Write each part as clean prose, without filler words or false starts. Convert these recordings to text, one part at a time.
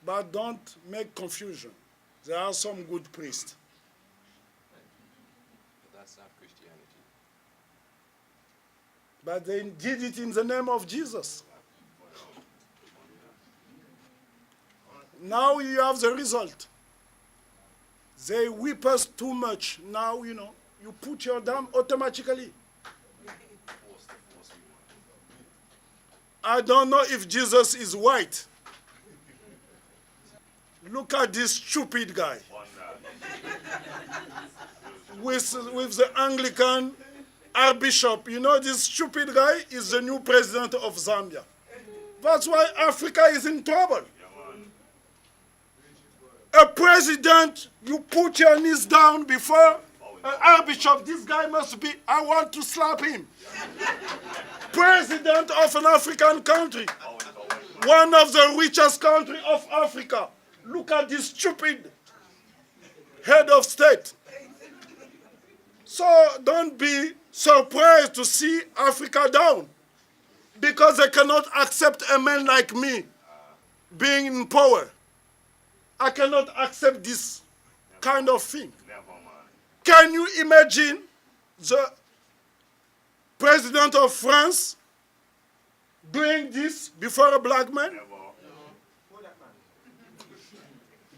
But don't make confusion. There are some good priests. But that's not Christianity. But they did it in the name of Jesus. Now you have the result. They whip us too much. Now, you put your down automatically. I don't know if Jesus is white. Look at this stupid guy. With the Anglican Archbishop. You know, this stupid guy is the new president of Zambia. That's why Africa is in trouble. A president, you put your knees down before an archbishop. This guy must be, I want to slap him. President of an African country. One of the richest countries of Africa. Look at this stupid head of state. So don't be surprised to see Africa down. Because they cannot accept a man like me being in power. I cannot accept this kind of thing. Can you imagine the president of France doing this before a black man?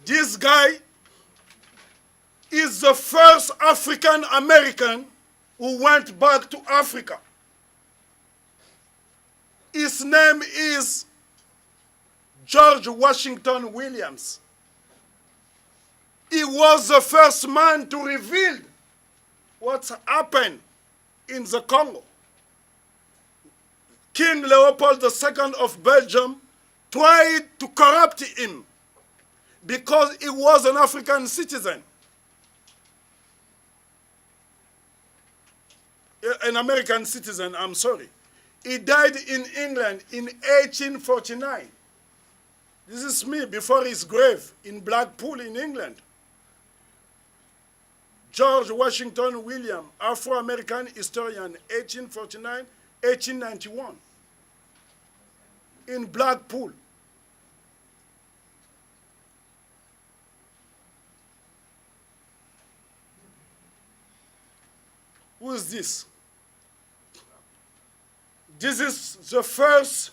This guy is the first African American who went back to Africa. His name is George Washington Williams. He was the first man to reveal what's happened in the Congo. King Leopold II of Belgium tried to corrupt him because he was an African citizen. An American citizen, I'm sorry. He died in England in 1849. This is me before his grave in Blackpool in England. George Washington Williams, Afro-American historian, 1849-1891, in Blackpool. Who is this? This is the first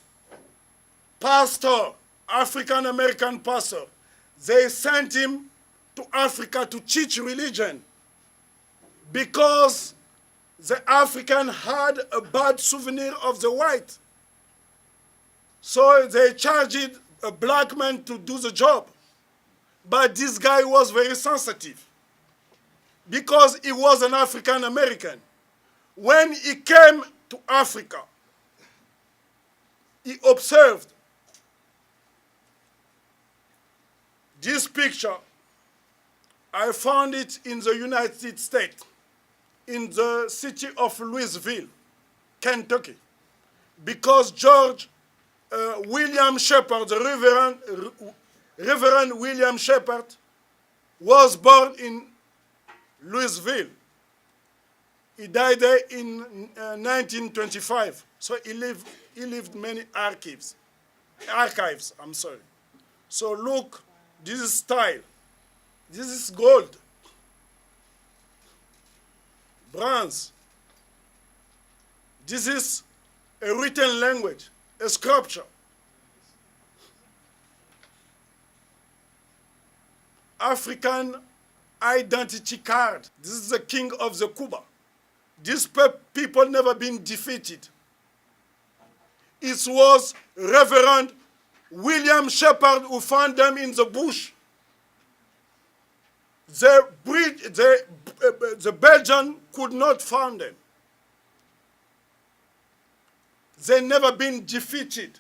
pastor, African-American pastor. They sent him to Africa to teach religion because the African had a bad souvenir of the white. So they charged a black man to do the job. But this guy was very sensitive because he was an African American. When he came to Africa, he observed this picture. I found it in the United States, in the city of Louisville, Kentucky, because George William Shepherd, the Reverend William Shepherd, was born in Louisville. He died there in 1925. So he lived many archives. I'm sorry. So look, this is style. This is gold. Bronze. This is a written language, a sculpture. African identity card. This is the king of the Cuba. These people never been defeated. It was Reverend William Shepherd who found them in the bush. The Belgian could not find them. They never been defeated.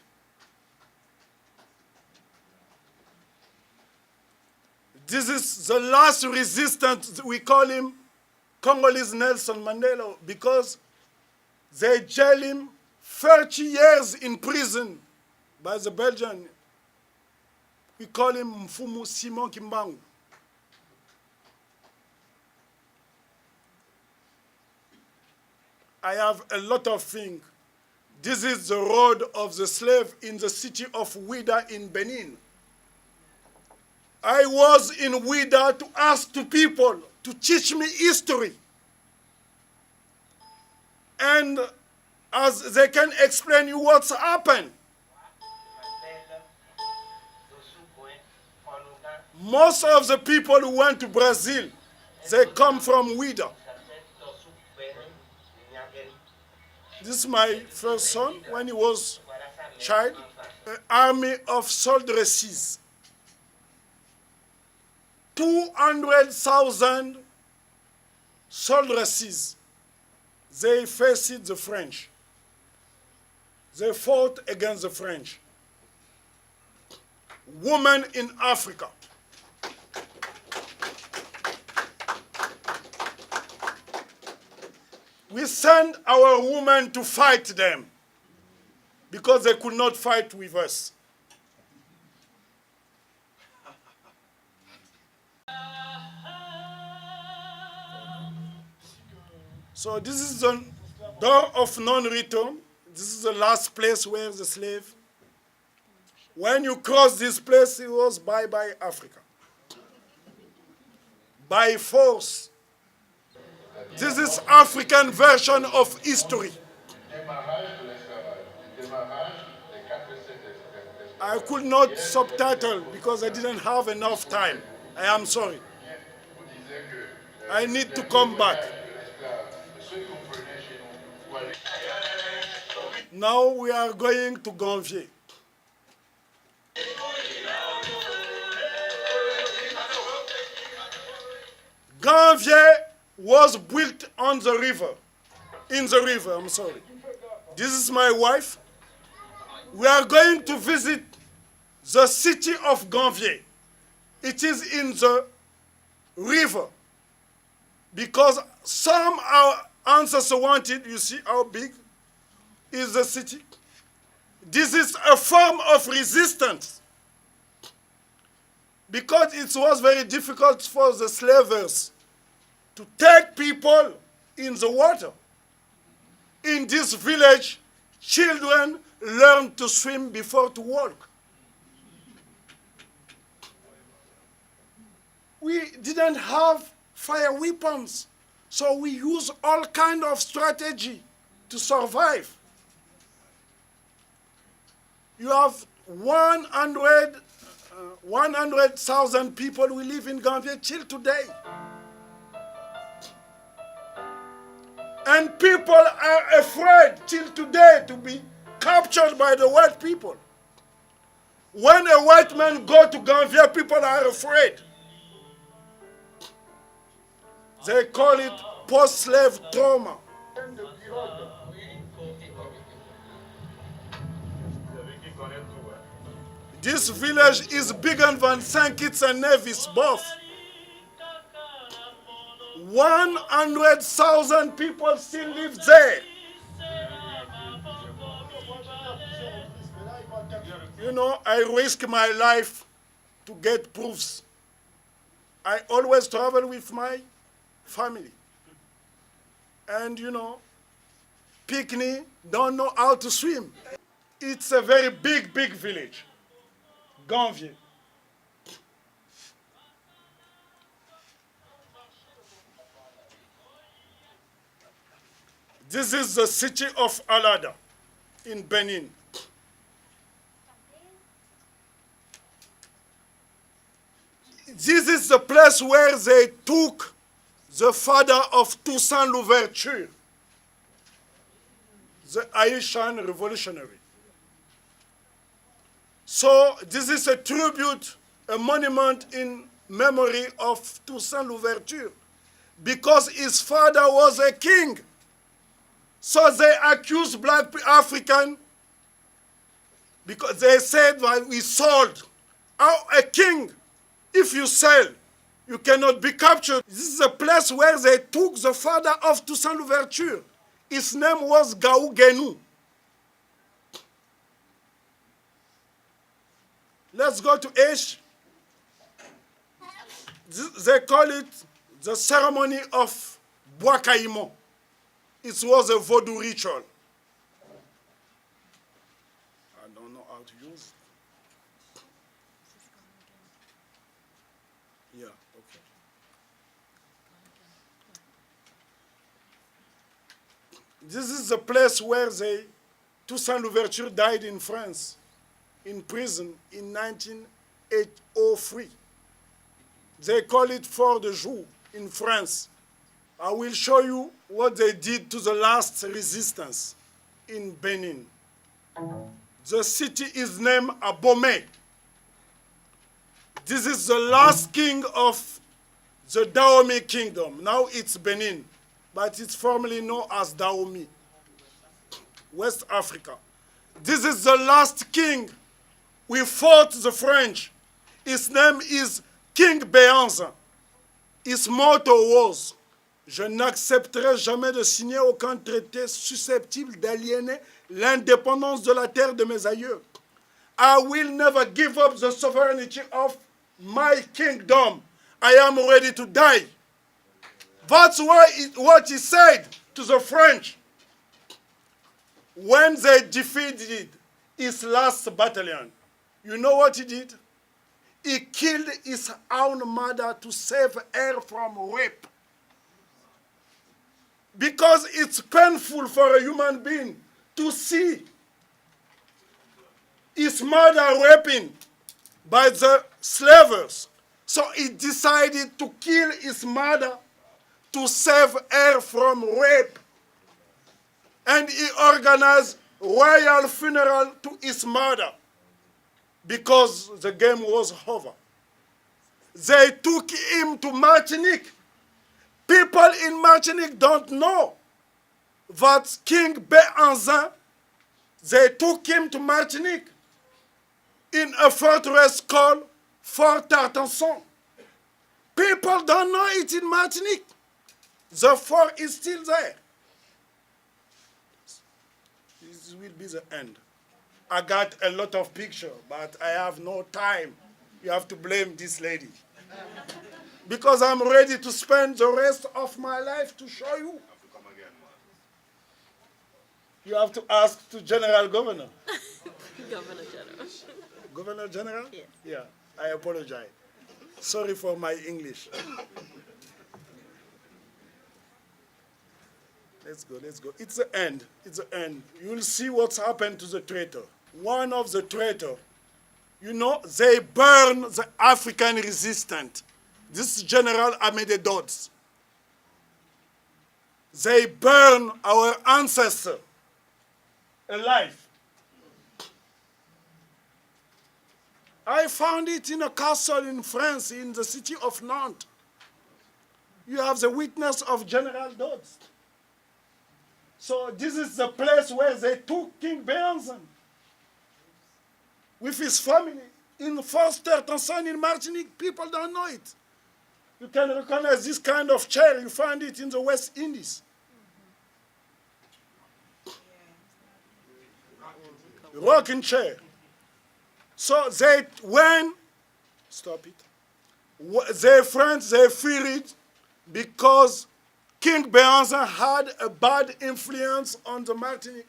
This is the last resistance. We call him Congolese Nelson Mandela because they jailed him 30 years in prison by the Belgian. We call him Mfumu Simon Kimbangu. I have a lot of things. This is the road of the slave in the city of Ouidah in Benin. I was in Ouida to ask to people to teach me history. And as they can explain you what's happened. Most of the people who went to Brazil, they come from Ouida. This is my first son when he was a child. An army of soldiers. 200,000 soldiers. They faced the French. They fought against the French. Women in Africa. We sent our women to fight them because they could not fight with us. So this is the door of non-return. This is the last place where the slave. When you cross this place, it was bye-bye Africa. By force. This is African version of history. I could not subtitle because I didn't have enough time. I am sorry. I need to come back. Now we are going to Ganvier. Ganvier was built on the river, in the river, I'm sorry. This is my wife. We are going to visit the city of Ganvier. It is in the river because some our ancestors wanted, you see how big is the city? This is a form of resistance because it was very difficult for the slavers to take people in the water. In this village, children learn to swim before to walk. We didn't have fire weapons, so we use all kind of strategy to survive. You have 100,000 people who live in Ganvier till today. And people are afraid till today to be captured by the white people. When a white man goes to Ganvier, people are afraid. They call it post-slave trauma. This village is bigger than St. Kitts and Nevis both. 100,000 people still live there. You know, I risk my life to get proofs. I always travel with my family. And you know, Pikni don't know how to swim. It's a very big, big village. Ganvier. This is the city of Alada in Benin. This is the place where they took the father of Toussaint Louverture, the Haitian revolutionary. So this is a tribute, a monument in memory of Toussaint Louverture, because his father was a king. So they accused black African because they said that we sold. How a king, if you sell, you cannot be captured. This is a place where they took the father of Toussaint Louverture. His name was Gaou Guénou. Let's go to H. They call it the ceremony of Bois Caïman. It was a voodoo ritual. I don't know how to use Yeah, okay. This is the place where Toussaint Louverture died in France, in prison in 1903. They call it Fort de Joux in France. I will show you what they did to the last resistance in Benin. The city is named Abomey. This is the last king of the Dahomey kingdom. Now it's Benin, but it's formerly known as Dahomey, West Africa. This is the last king. We fought the French. His name is King Béhanzin. His motto was, je n'accepterai jamais de signer aucun traité susceptible d'aliéner l'indépendance de la terre de mes aïeux. I will never give up the sovereignty of my kingdom. I am ready to die. That's what he said to the French when they defeated his last battalion. You know what he did? He killed his own mother to save her from rape. Because it's painful for a human being to see his mother raping by the slavers. So he decided to kill his mother to save her from rape. And he organized royal funeral to his mother because the game was over. They took him to Martinique. People in Martinique don't know that King Béhanzin, they took him to Martinique in a fortress called Fort Tartanson. People don't know it in Martinique. The fort is still there. This will be the end. I got a lot of pictures, but I have no time. You have to blame this lady. Because I'm ready to spend the rest of my life to show you. You have to ask to General Governor. Governor General. Governor General? Yes. Yeah, I apologize. Sorry for my English. Let's go, let's go. It's the end, it's the end. You'll see what's happened to the traitor. One of the traitors, you know, they burn the African resistance. This is General Amédée Dodds. They burn our ancestors alive. I found it in a castle in France, in the city of Nantes. You have the witness of General Dodds. So this is the place where they took King Béhanzin with his family in Fort Tartanson in Martinique. People don't know it. You can recognize this kind of chair. You find it in the West Indies. Rocking chair. So they, stop it. Their friends, they fear it because King Béhanzin had a bad influence on the Martinique,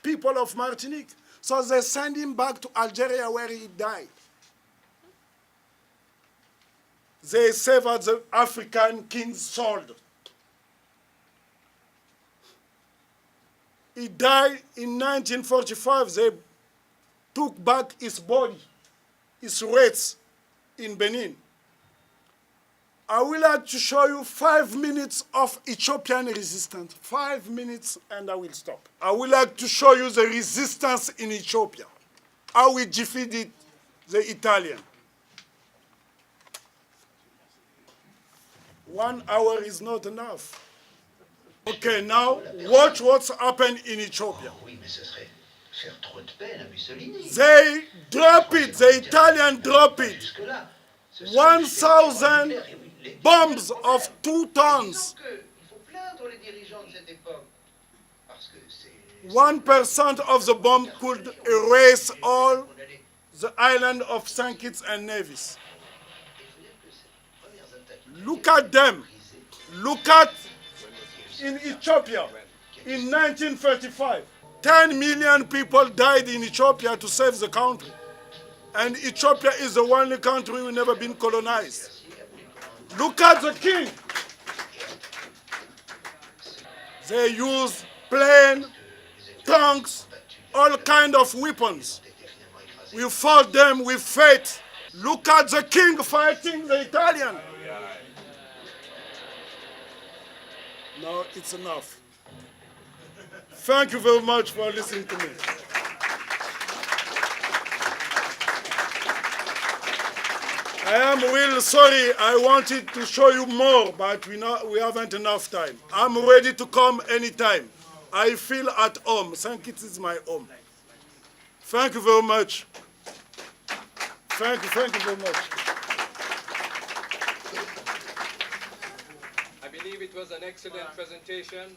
people of Martinique. So they sent him back to Algeria where he died. They severed the African king's sword. He died in 1945. They took back his body, his wraiths in Benin. I will like to show you 5 minutes of Ethiopian resistance. 5 minutes and I will stop. I would like to show you the resistance in Ethiopia. How we defeated the Italian. 1 hour is not enough. Okay, now watch what's happened in Ethiopia. They drop it, the Italian drop it. 1,000 bombs of 2 tons. 1% of the bomb could erase all the island of St. Kitts and Nevis. Look at them. Look at in Ethiopia in 1935. 10 million people died in Ethiopia to save the country. And Ethiopia is the only country who never been colonized. Look at the king. They use plane, tanks, all kind of weapons. We fought them with faith. Look at the king fighting the Italian. No, it's enough. Thank you very much for listening to me. I am really sorry. I wanted to show you more, but we haven't enough time. I'm ready to come anytime. I feel at home. Thank you, it is my home. Thank you very much. Thank you very much. I believe it was an excellent presentation.